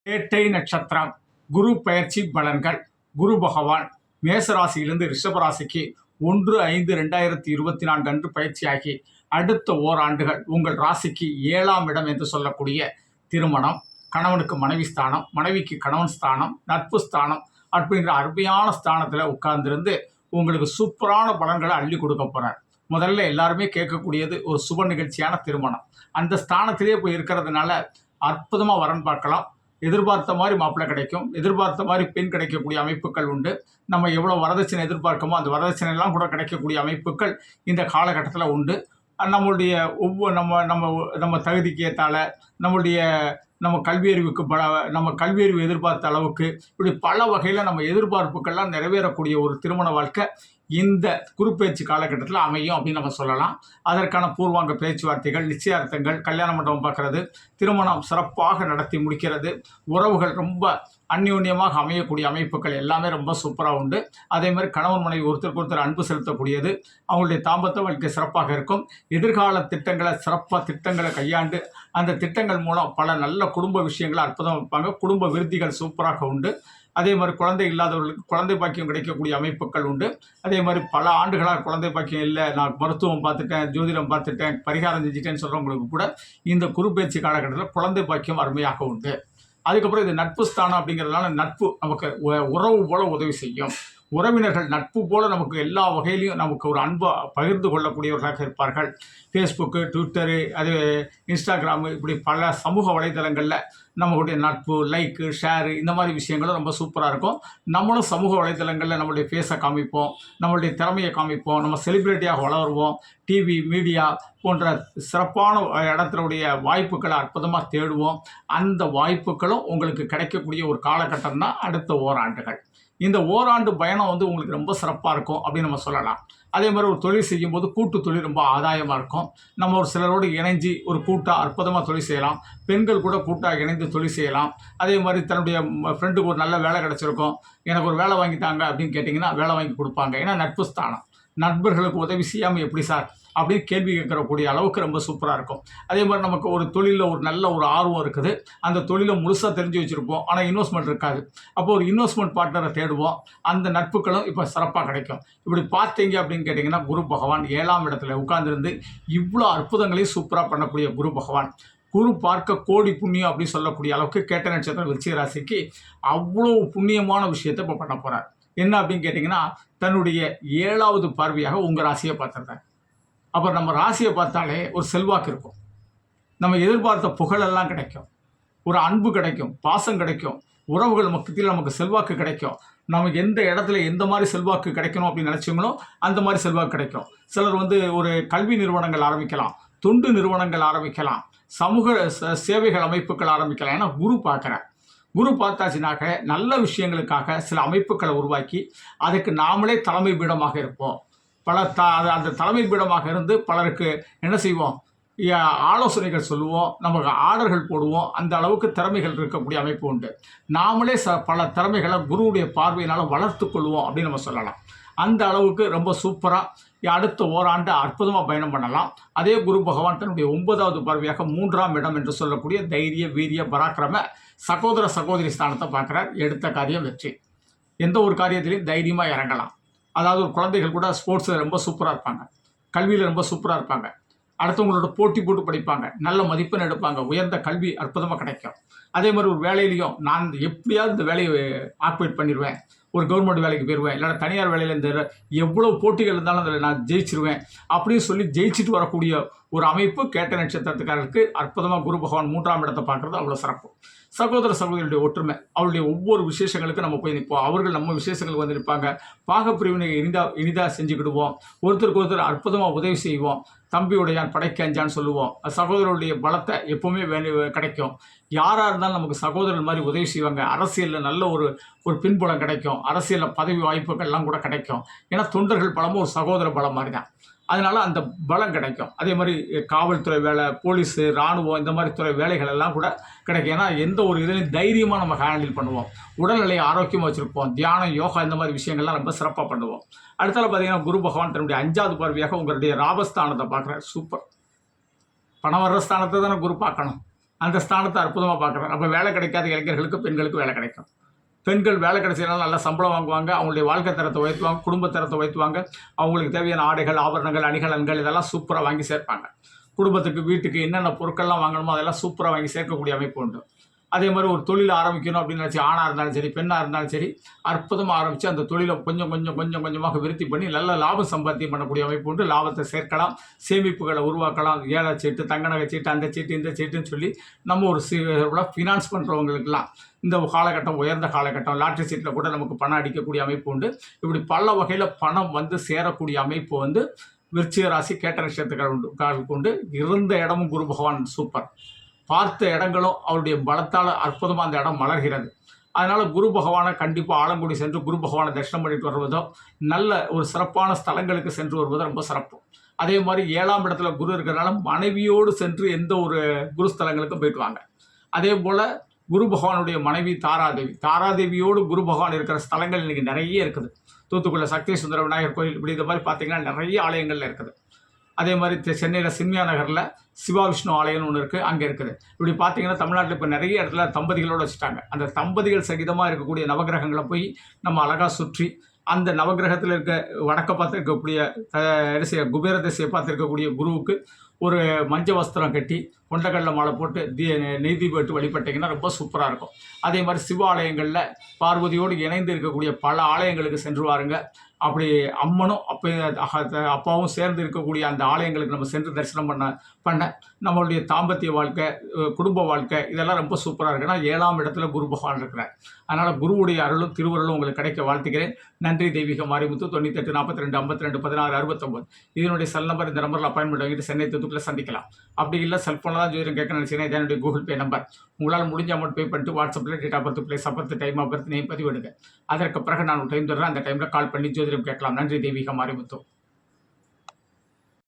கேட்டை நட்சத்திரம் குரு பயிற்சி பலன்கள். குரு பகவான் மேசராசியிலிருந்து ரிஷபராசிக்கு 1/5/2024 அன்று பயிற்சியாகி அடுத்த ஓராண்டுகள் உங்கள் ராசிக்கு 7ஆம் இடம் என்று சொல்லக்கூடிய திருமணம், கணவனுக்கு மனைவி ஸ்தானம், மனைவிக்கு கணவன் ஸ்தானம், நட்பு ஸ்தானம் அப்படிங்கிற அருமையான ஸ்தானத்தில் உட்கார்ந்துருந்து உங்களுக்கு சூப்பரான பலன்களை அள்ளி கொடுக்க போறார். முதல்ல எல்லாருமே கேட்கக்கூடியது ஒரு சுப நிகழ்ச்சியான திருமணம். அந்த ஸ்தானத்திலே போய் இருக்கிறதுனால அற்புதமாக வரன் பார்க்கலாம். எதிர்பார்த்த மாதிரி மாப்பிள்ளை கிடைக்கும், எதிர்பார்த்த மாதிரி பெண் கிடைக்கக்கூடிய அமைப்புகள் உண்டு. நம்ம எவ்வளோ வரதட்சணை எதிர்பார்க்கமோ அந்த வரதட்சணை எல்லாம் கூட கிடைக்கக்கூடிய அமைப்புகள் இந்த காலகட்டத்தில் உண்டு. நம்மளுடைய ஒவ்வொரு நம்ம நம்ம நம்ம தகுதிக்கு ஏற்றால நம்ம கல்வியறிவுக்கு நம்ம கல்வியறிவு எதிர்பார்த்த அளவுக்கு இப்படி பல வகையில் நம்ம எதிர்பார்ப்புகள்லாம் நிறைவேறக்கூடிய ஒரு திருமண வாழ்க்கை இந்த குருப்பெயர்ச்சி காலகட்டத்தில் அமையும் அப்படின்னு நம்ம சொல்லலாம். அதற்கான பூர்வாங்க பேச்சுவார்த்தைகள், நிச்சயார்த்தங்கள், கல்யாண மண்டபம் பார்க்கறது, திருமணம் சிறப்பாக நடத்தி முடிக்கிறது, உறவுகள் ரொம்ப அந்யோன்யமாக அமையக்கூடிய அமைப்புகள் எல்லாமே ரொம்ப சூப்பராக உண்டு. அதே மாதிரி கணவன் மனைவி ஒருத்தருக்கு ஒருத்தர் அன்பு செலுத்தக்கூடியது, அவங்களுடைய தாம்பத்திய வாழ்க்கை சிறப்பாக இருக்கும். எதிர்கால திட்டங்களை கையாண்டு அந்த திட்டங்கள் மூலம் பல நல்ல குடும்ப விஷயங்களை அற்புதம் வைப்பாங்க. குடும்ப விருத்திகள் சூப்பராக உண்டு. அதே மாதிரி குழந்தை இல்லாதவர்களுக்கு குழந்தை பாக்கியம் கிடைக்கக்கூடிய அமைப்புகள் உண்டு. அதே மாதிரி பல ஆண்டுகளாக குழந்தை பாக்கியம் இல்லை, நான் மருத்துவம் பார்த்துட்டேன், ஜோதிடம் பார்த்துட்டேன், பரிகாரம் செஞ்சுட்டேன்னு சொல்கிறவங்களுக்கு கூட இந்த குருப்பெயர்ச்சி காலகட்டத்தில் குழந்தை பாக்கியம் அருமையாக உண்டு. அதுக்கப்புறம் இது நட்பு ஸ்தானம் அப்படிங்கிறதுனால நட்பு நமக்கு உறவு போல உதவி செய்யும். உறவினர்கள் நட்பு போல நமக்கு எல்லா வகையிலையும் நமக்கு ஒரு அன்பை பகிர்ந்து கொள்ளக்கூடியவர்களாக இருப்பார்கள். ஃபேஸ்புக்கு, ட்விட்டரு, அது இன்ஸ்டாகிராமு, இப்படி பல சமூக வலைதளங்களில் நம்மளுடைய நட்பு, லைக்கு, ஷேரு இந்த மாதிரி விஷயங்களும் ரொம்ப சூப்பராக இருக்கும். நம்மளும் சமூக வலைதளங்களில் நம்மளுடைய ஃபேஸை காமிப்போம், நம்மளுடைய திறமையை காமிப்போம், நம்ம செலிப்ரிட்டியாக வளருவோம். டிவி, மீடியா போன்ற சிறப்பான இடத்தினுடைய வாய்ப்புகளை அற்புதமாக தேடுவோம். அந்த வாய்ப்புகளும் உங்களுக்கு கிடைக்கக்கூடிய ஒரு காலகட்டம் தான் அடுத்த ஓராண்டுகள். இந்த ஓராண்டு பயணம் உங்களுக்கு ரொம்ப சிறப்பாக இருக்கும் அப்படின்னு நம்ம சொல்லலாம். அதே மாதிரி ஒரு தொழில் செய்யும்போது கூட்டு தொழில் ரொம்ப ஆதாயமாக இருக்கும். நம்ம ஒரு சிலரோடு இணைஞ்சு ஒரு கூட்டாக அற்புதமாக தொழில் செய்யலாம். பெண்கள் கூட கூட்டாக இணைந்து தொழில் செய்யலாம். அதே மாதிரி தன்னுடைய ஃப்ரெண்டுக்கு ஒரு நல்ல வேலை கிடச்சிருக்கும், எனக்கு ஒரு வேலை வாங்கித்தாங்க அப்படின்னு கேட்டிங்கன்னா வேலை வாங்கி கொடுப்பாங்க. ஏன்னா நட்பு ஸ்தானம். நண்பர்களுக்கு உதவி செய்யாமல் எப்படி சார் அப்படின்னு கேள்வி கேட்கக்கூடிய அளவுக்கு ரொம்ப சூப்பராக இருக்கும். அதே மாதிரி நமக்கு ஒரு தொழிலில் ஒரு நல்ல ஒரு ஆர்வம் இருக்குது, அந்த தொழிலை முழுசாக தெரிஞ்சு வச்சுருப்போம், ஆனால் இன்வெஸ்ட்மெண்ட் இருக்காது. அப்போ ஒரு இன்வெஸ்ட்மெண்ட் பார்ட்னரை தேடுவோம். அந்த நட்புகளும் இப்போ சிறப்பாக கிடைக்கும். இப்படி பார்த்தீங்க அப்படின்னு கேட்டிங்கன்னா குரு பகவான் 7ஆம் இடத்துல உட்கார்ந்துருந்து இவ்வளோ அற்புதங்களையும் சூப்பராக பண்ணக்கூடிய குரு பகவான், குரு பார்க்க கோடி புண்ணியம் அப்படின்னு சொல்லக்கூடிய அளவுக்கு கேட்ட நட்சத்திரம் விருச்சிக ராசிக்கு அவ்வளோ புண்ணியமான விஷயத்தை இப்போ பண்ண போகிறார். என்ன அப்படின்னு கேட்டிங்கன்னா தன்னுடைய 7ஆவது பார்வையாக உங்கள் ராசியை பார்த்துருந்தார். அப்புறம் நம்ம ராசியை பார்த்தாலே ஒரு செல்வாக்கு இருக்கும், நம்ம எதிர்பார்த்த புகழெல்லாம் கிடைக்கும், ஒரு அன்பு கிடைக்கும், பாசம் கிடைக்கும், உறவுகள் மத்தியில் நமக்கு செல்வாக்கு கிடைக்கும். நமக்கு எந்த இடத்துல எந்த மாதிரி செல்வாக்கு கிடைக்கணும் அப்படின்னு நினச்சிங்களோ அந்த மாதிரி செல்வாக்கு கிடைக்கும். சிலர் ஒரு கல்வி நிறுவனங்கள் ஆரம்பிக்கலாம், தொண்டு நிறுவனங்கள் ஆரம்பிக்கலாம், சமூக சேவைகள் அமைப்புகள் ஆரம்பிக்கலாம். ஏன்னா குரு பார்த்தாச்சுனாக்க நல்ல விஷயங்களுக்காக சில அமைப்புகளை உருவாக்கி அதுக்கு நாமளே தலைமை பீடமாக இருப்போம். அந்த தலைமை பீடமாக இருந்து பலருக்கு என்ன செய்வோம், ஆலோசனைகள் சொல்லுவோம், நமக்கு ஆர்டர்கள் போடுவோம். அந்த அளவுக்கு திறமைகள் இருக்கக்கூடிய அமைப்பு உண்டு. நாமளே பல திறமைகளை குருவுடைய பார்வையினால் வளர்த்து கொள்வோம் அப்படின்னு நம்ம சொல்லலாம். அந்த அளவுக்கு ரொம்ப சூப்பராக அடுத்த ஓராண்டு அற்புதமாக பயணம் பண்ணலாம். அதே குரு பகவான் தன்னுடைய 9ஆவது பார்வையாக 3ஆம் இடம் என்று சொல்லக்கூடிய தைரிய, வீரிய, பராக்கிரம, சகோதர சகோதரி ஸ்தானத்தை பார்க்குறார். எடுத்த காரியம் வெற்றி. எந்த ஒரு காரியத்திலையும் தைரியமாக இறங்கலாம். அதாவது ஒரு குழந்தைகள் கூட ஸ்போர்ட்ஸில் ரொம்ப சூப்பராக இருப்பாங்க, கல்வியில் ரொம்ப சூப்பராக இருப்பாங்க, அடுத்தவங்களோட போட்டி போட்டு படிப்பாங்க, நல்ல மதிப்பெண் எடுப்பாங்க, உயர்ந்த கல்வி அற்புதமாக கிடைக்கும். அதே மாதிரி ஒரு வேலையிலையும் நான் எப்படியாவது இந்த வேலையை ஆக்குபேட் பண்ணிடுவேன், ஒரு கவர்மெண்ட் வேலைக்கு போயிடுவேன், இல்லைனா தனியார் வேலையில் இந்த எவ்வளோ போட்டிகள் இருந்தாலும் அதில் நான் ஜெயிச்சிருவேன் அப்படின்னு சொல்லி ஜெயிச்சுட்டு வரக்கூடிய ஒரு அமைப்பு கேட்ட நட்சத்திரத்துக்காரருக்கு அற்புதமாக குரு பகவான் 3ஆம் இடத்தை பார்க்குறது அவ்வளோ சிறப்பு. சகோதர சகோதரியுடைய ஒற்றுமை, அவருடைய ஒவ்வொரு விசேஷங்களுக்கு நம்ம போய் நிற்போம், அவர்கள் நம்ம விசேஷங்களுக்கு வந்து நிற்பாங்க. பாகப்பிரிவினை இனிதாக செஞ்சுக்கிடுவோம், ஒருத்தருக்கு ஒருத்தர் அற்புதமாக உதவி செய்வோம். தம்பியுடையான் படைக்க அஞ்சான்னு சொல்லுவோம். சகோதரருடைய பலத்தை எப்போவுமே கிடைக்கும். யாராக இருந்தாலும் நமக்கு சகோதரர் மாதிரி உதவி செய்வாங்க. அரசியலில் நல்ல ஒரு பின்புலம் கிடைக்கும், அரசியலில் பதவி வாய்ப்புகள்லாம் கூட கிடைக்கும். ஏன்னா தொண்டர்கள் பலமும் ஒரு சகோதர பலம் மாதிரி தான், அதனால் அந்த பலம் கிடைக்கும். அதே மாதிரி காவல்துறை வேலை, போலீஸு, இராணுவம் இந்த மாதிரி துறை வேலைகள் எல்லாம் கூட கிடைக்கும். ஏன்னா எந்த ஒரு இதுலையும் தைரியமாக நம்ம ஹேண்டில் பண்ணுவோம், உடல்நிலையை ஆரோக்கியமாக வச்சுருப்போம், தியானம், யோகா இந்த மாதிரி விஷயங்கள்லாம் ரொம்ப சிறப்பாக பண்ணுவோம். அடுத்தால பார்த்தீங்கன்னா குரு பகவான் தன்னுடைய 5ஆவது பார்வையாக உங்களுடைய லாபஸ்தானத்தை பார்க்குறார். சூப்பர். பணம் வர்ற ஸ்தானத்தை தானே குரு பார்க்கணும். அந்த ஸ்தானத்தை அற்புதமாக பார்க்குறாரு. அப்போ வேலை கிடைக்காத இளைஞர்களுக்கு பெண்களுக்கு வேலை கிடைக்கும். பெண்கள் வேலை கிடைச்சதுனால நல்லா சம்பளம் வாங்குவாங்க, அவங்களுடைய வாழ்க்கை தரத்தை உயர்த்துவாங்க, குடும்ப தரத்தை உயர்த்துவாங்க, அவங்களுக்கு தேவையான ஆடைகள், ஆபரணங்கள், அணிகலன்கள் இதெல்லாம் சூப்பராக வாங்கி சேர்ப்பாங்க. குடும்பத்துக்கு வீட்டுக்கு என்னென்ன பொருட்கள்லாம் வாங்கணுமோ அதெல்லாம் சூப்பராக வாங்கி சேர்க்கக்கூடிய அமைப்பு உண்டு. அதே மாதிரி ஒரு தொழில் ஆரம்பிக்கணும் அப்படின்னு நினச்சி ஆணாக இருந்தாலும் சரி பெண்ணாக இருந்தாலும் சரி அற்புதமாக ஆரம்பித்து அந்த தொழிலை கொஞ்சம் கொஞ்சமாக விருத்தி பண்ணி நல்ல லாபம் சம்பாத்தியம் பண்ணக்கூடிய அமைப்பு உண்டு. லாபத்தை சேர்க்கலாம், சேமிப்புகளை உருவாக்கலாம். ஏழை சீட்டு, தங்க நகை சீட்டு, அந்த சீட்டு இந்த சீட்டுன்னு சொல்லி நம்ம ஒரு ஃபினான்ஸ் பண்ணுறவங்களுக்கெல்லாம் இந்த காலகட்டம் உயர்ந்த காலகட்டம். லாட்ரி சீட்டில் கூட நமக்கு பணம் அடிக்கக்கூடிய அமைப்பு உண்டு. இப்படி பல வகையில் பணம் வந்து சேரக்கூடிய அமைப்பு வந்து விருச்சிக ராசி கேட்ட நட்சத்திரக்காரர்களுக்கு உண்டு. இருந்த இடமும் குரு பகவான் சூப்பர். பார்த்த இடங்களும் அவருடைய பலத்தால் அற்புதமாக அந்த இடம் மலர்கிறது. அதனால் குரு பகவானை கண்டிப்பாக ஆலங்குடி சென்று குரு பகவானை தரிசனம் பண்ணிட்டு வருவதோ, நல்ல ஒரு சிறப்பான ஸ்தலங்களுக்கு சென்று வருவதோ ரொம்ப சிறப்பு. அதே மாதிரி 7ஆம் இடத்துல குரு இருக்கிறதுனால மனைவியோடு சென்று எந்த ஒரு குரு ஸ்தலங்களுக்கும் போயிட்டு வாங்க. அதே போல் குரு பகவானுடைய மனைவி தாராதேவியோடு குரு பகவான் இருக்கிற ஸ்தலங்கள் இன்றைக்கி நிறைய இருக்குது. தூத்துக்குடியில் சக்தி சுந்தர விநாயகர் கோயில், இப்படி இந்த மாதிரி பார்த்திங்கன்னா நிறைய ஆலயங்களில் இருக்குது. அதே மாதிரி சென்னையில் சிம்யா நகரில் சிவா விஷ்ணு ஆலயம்னு ஒன்று இருக்குது, அங்கே இருக்குது. இப்படி பார்த்தீங்கன்னா தமிழ்நாட்டில் இப்போ நிறைய இடத்துல தம்பதிகளோடு வச்சுட்டாங்க. அந்த தம்பதிகள் சகிதமாக இருக்கக்கூடிய நவகிரகங்களை போய் நம்ம அழகாக சுற்றி அந்த நவகிரகத்தில் இருக்க வடக்க பார்த்து இருக்கக்கூடிய குபேர திசையை பார்த்து இருக்கக்கூடிய குருவுக்கு ஒரு மஞ்சள் வஸ்திரம் கட்டி கொண்டக்கடலை மாலை போட்டு நெய் தீபம் விட்டு வழிபட்டிங்கன்னா ரொம்ப சூப்பராக இருக்கும். அதே மாதிரி சிவ ஆலயங்களில் பார்வதியோடு இணைந்து இருக்கக்கூடிய பல ஆலயங்களுக்கு சென்று வாருங்க. அப்படி அம்மனும் அப்பாவும் சேர்ந்து இருக்கக்கூடிய அந்த ஆலயங்களுக்கு நம்ம சென்று தரிசனம் பண்ண நம்மளுடைய தாம்பத்திய வாழ்க்கை, குடும்ப வாழ்க்கை இதெல்லாம் ரொம்ப சூப்பராக இருக்குன்னா 7ஆம் இடத்துல குரு பகவான் இருக்கிறார். அதனால் குருவுடைய அருளும் திருவருளும் உங்களுக்கு கிடைக்க வாழ்த்துக்கிறேன். நன்றி. தெய்வீக மாரிமுத்து. 98 42 52 16 69 இதனுடைய செல் நம்பர். இந்த நம்பரில் அப்பாயின்மெண்ட் வாங்கிட்டு சென்னை தூத்துக்குள்ள சந்திக்கலாம். அப்படி இல்லை செல்ஃபோனில் தான் ஜோதிடம் கேட்க நினச்சிங்கன்னா இதனுடைய கூகுள் பே நம்பர். உங்களால் முடிஞ்ச அமௌண்ட் பே பண்ணிட்டு வாட்ஸ்அப்பில் date of birth, place of birth, time of birth, name பதிவிடுங்க. அதற்கு பிறகு நான் டைம் தர்றேன். அந்த டைமில் கால் பண்ணி ஜோதிடம் கேட்கலாம். நன்றி. தெய்வீக மாரிமுத்து.